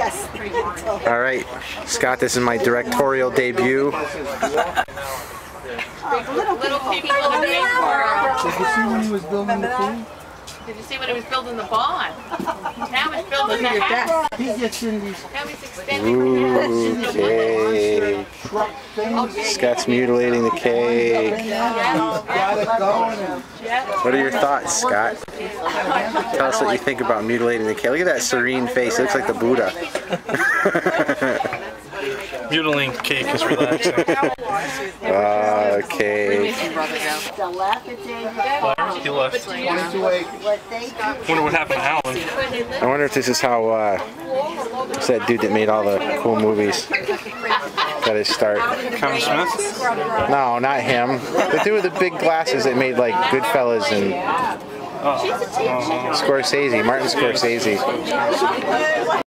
Yes. All right, Scott, this is my directorial debut. Little people in the big world. Did you see when he was building the thing? Did you see when he was building the barn? Now he's building the house. He gets in these Now he's extending the house. Okay. truck things. Scott's mutilating the cake. Got it going. And What are your thoughts, Scott? Tell us what you think about mutilating the cake. Look at that serene face. It looks like the Buddha. Mutilating cake is relaxing. Okay. He left. 22 acres. Wonder what happened to Alan. I wonder if this is how what's that dude that made all the cool movies got his start. Kevin Smith? No, not him. The dude with the big glasses that made like Goodfellas and Scorsese, Martin Scorsese.